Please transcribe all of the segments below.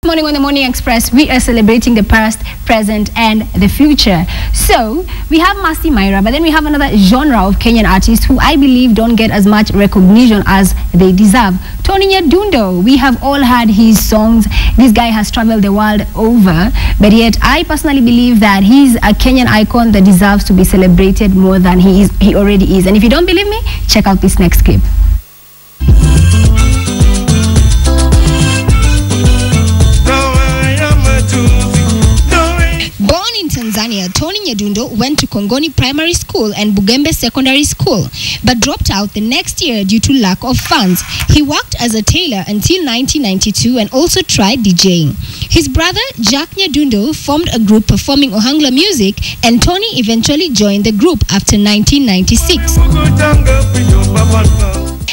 Morning on the Morning Express, we are celebrating the past, present, and the future. So we have Mercy Myra, but then we have another genre of Kenyan artists who I believe don't get as much recognition as they deserve. Tony Nyadundo, we have all heard his songs. This guy has traveled the world over, but yet I personally believe that he's a Kenyan icon that deserves to be celebrated more than he already is. And if you don't believe me, check out this next clip. Tanzania, Tony Nyadundo went to Kongoni Primary School and Bugembe Secondary School, but dropped out the next year due to lack of funds. He worked as a tailor until 1992 and also tried DJing. His brother, Jack Nyadundo, formed a group performing Ohangla music, and Tony eventually joined the group after 1996.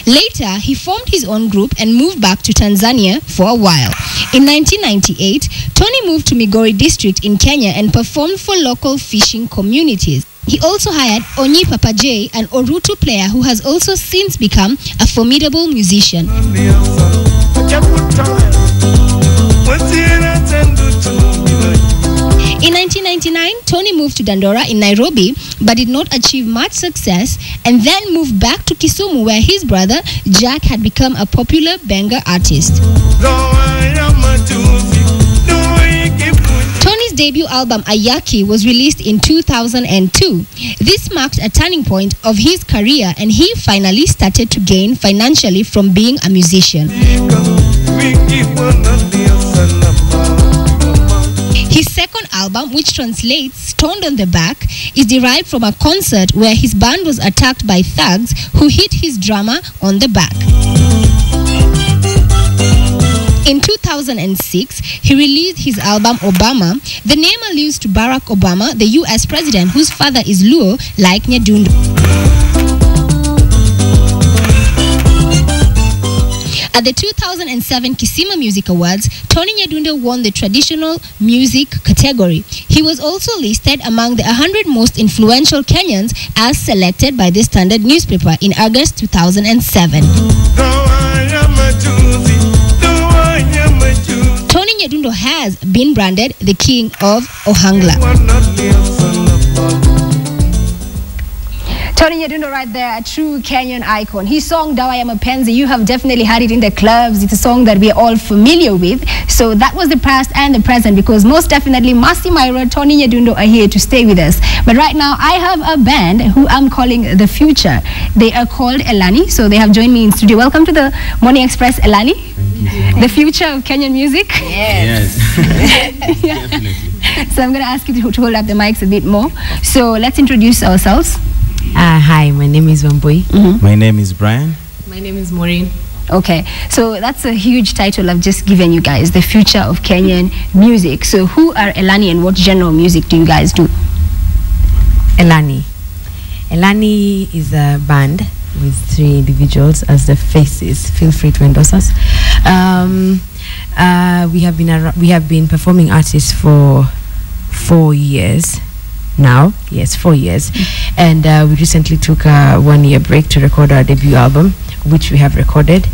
Later, he formed his own group and moved back to Tanzania for a while. In 1998, Tony moved to Migori district in Kenya and performed for local fishing communities. He also hired Onyi Papa J, an Orutu player who has also since become a formidable musician. In 1999, Tony moved to Dandora in Nairobi, but did not achieve much success, and then moved back to Kisumu, where his brother Jack had become a popular Benga artist. Tony's debut album Ayaki was released in 2002. This marked a turning point of his career, and he finally started to gain financially from being a musician. His second album, which translates Stoned on the Back, is derived from a concert where his band was attacked by thugs who hit his drummer on the back. In 2006, he released his album Obama. The name alludes to Barack Obama, the US president whose father is Luo, like Nyadundo. At the 2007 Kisima Music Awards, Tony Nyadundo won the traditional music category. He was also listed among the 100 most influential Kenyans as selected by the Standard newspaper in August 2007. Tony Nyadundo has been branded the king of Ohangla. Tony Nyadundo right there, a true Kenyan icon. His song Dawa ya Mapenzi, you have definitely heard it in the clubs. It's a song that we are all familiar with. So that was the past and the present, because most definitely Mercy Myra, Tony Nyadundo are here to stay with us. But right now I have a band who I'm calling The Future. They are called Elani, so they have joined me in studio. Welcome to the Morning Express, Elani. The future of Kenyan music. Yes. Yeah. Definitely. So I'm going to ask you to hold up the mics a bit more. So let's introduce ourselves. Hi, my name is Wambui. My name is Brian. My name is Maureen. Okay, so that's a huge title I've just given you guys, the future of Kenyan music. So who are Elani and what genre of music do you guys do? Elani is a band with 3 individuals as the faces. Feel free to endorse us. We have been performing artists for 4 years now. Yes, 4 years. And we recently took a 1-year break to record our debut album, which we have recorded.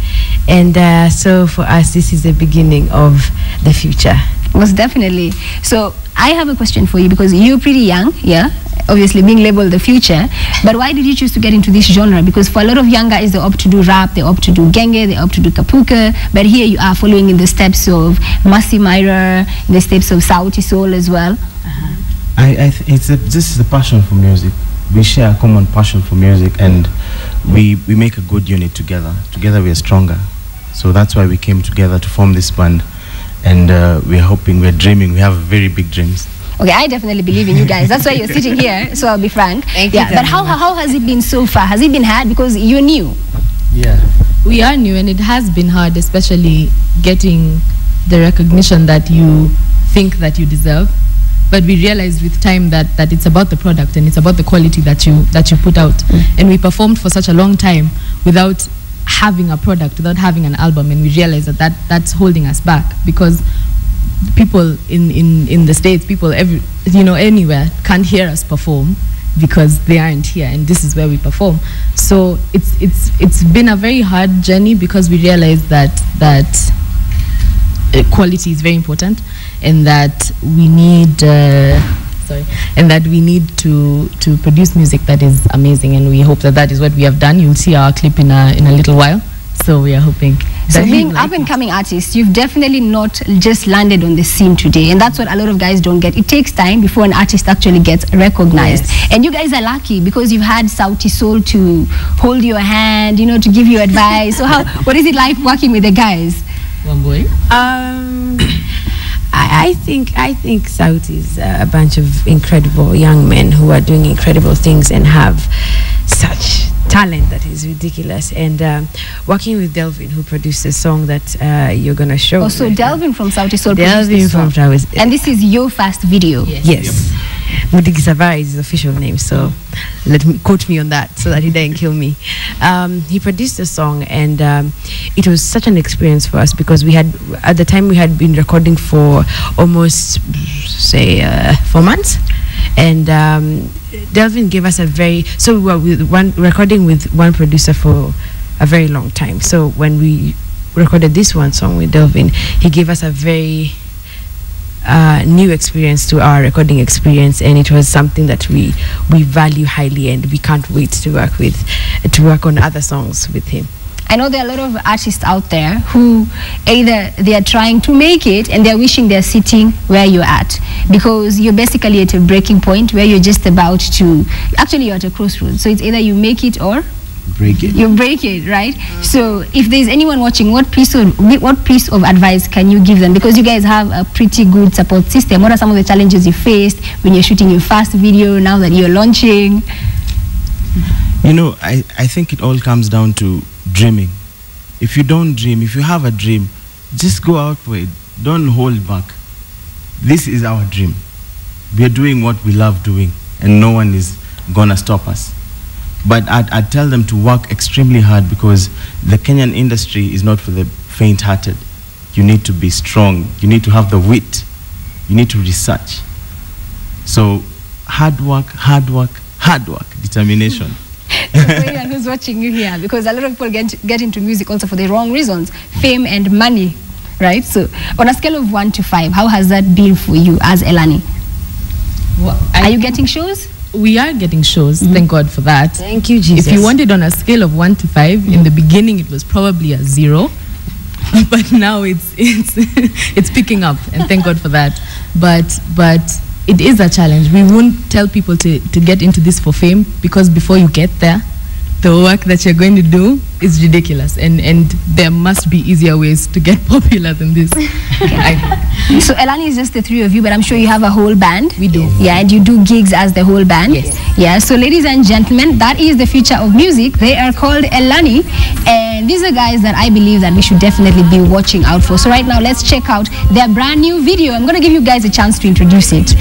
And so for us, this is the beginning of the future. Most definitely. So I have a question for you, because you're pretty young, yeah, obviously being labeled the future, but why did you choose to get into this genre? Because for a lot of young guys, they opt to do rap, they opt to do genge, they opt to do kapuka, but here you are following in the steps of Mercy Myra, in the steps of Sauti Soul as well. This is the passion for music. We share a common passion for music, and we make a good unit together. Together we are stronger. So that's why we came together to form this band, and we're hoping, we're dreaming, we have very big dreams. Okay, I definitely believe in you guys. That's why you're sitting here, so I'll be frank. Thank you. But how has it been so far? Has it been hard? Because you're new. Yeah. We are new, and it has been hard, especially getting the recognition that you think that you deserve. But we realized with time that it's about the product, and it's about the quality that you put out. And we performed for such a long time without having a product, without having an album, and we realized that's holding us back, because people in the States, people anywhere can't hear us perform because they aren't here, and this is where we perform. So it's been a very hard journey, because we realized that quality is very important, and that we need and that we need to produce music that is amazing, and we hope that that is what we have done. You'll see our clip in a little while, so we are hoping. So being up and coming artists, you've definitely not just landed on the scene today, and that's what a lot of guys don't get. It takes time before an artist actually gets recognized. Yes. And you guys are lucky because you've had Sauti Sol to hold your hand, you know, to give you advice. So what is it like working with the guys? One boy. I think South is a bunch of incredible young men who are doing incredible things and have such talent that is ridiculous. And working with Delvin, who produced a song that you're gonna show. Oh, so Delvin from Sauti Sol produced this song. And this is your first video. Yes. Mudigi Savara is his official name, so quote me on that so that he doesn't kill me. He produced a song, and it was such an experience for us because at the time we had been recording for almost say 4 months, and Delvin gave us we were recording with one producer for a very long time. So when we recorded this one song with Delvin, he gave us a very new experience to our recording experience, and it was something that we value highly, and we can't wait to work on other songs with him. I know there are a lot of artists out there who either they are trying to make it and they're wishing they're sitting where you're at, because you're basically at a breaking point where you're just about to, actually you're at a crossroads. So it's either you make it or break it. You break it, right? So if there's anyone watching, what piece of advice can you give them? Because you guys have a pretty good support system. What are some of the challenges you faced when you're shooting your first video, now that you're launching? You know, I think it all comes down to dreaming. If you don't dream, if you have a dream, just go out for it. Don't hold back. This is our dream. We are doing what we love doing, and no one is gonna stop us. But I'd tell them to work extremely hard, because the Kenyan industry is not for the faint-hearted. You need to be strong. You need to have the wit. You need to research. So hard work, determination. So for anyone who's watching you here, because a lot of people get into music also for the wrong reasons, fame and money, right? So on a scale of 1 to 5, how has that been for you as Elani? Well, are you getting shows? We are getting shows, thank God for that. Thank you, Jesus. If you wanted on a scale of 1 to 5, in the beginning it was probably a 0, but now it's picking up, and thank God for that. But it is a challenge. We won't tell people to get into this for fame, because before you get there, the work that you're going to do is ridiculous, and there must be easier ways to get popular than this. So Elani is just the 3 of you, but I'm sure you have a whole band. We do. Yeah, and you do gigs as the whole band. Yes. Yeah, so ladies and gentlemen, that is the future of music. They are called Elani, and these are guys that I believe that we should definitely be watching out for. So right now, let's check out their brand new video. I'm going to give you guys a chance to introduce it.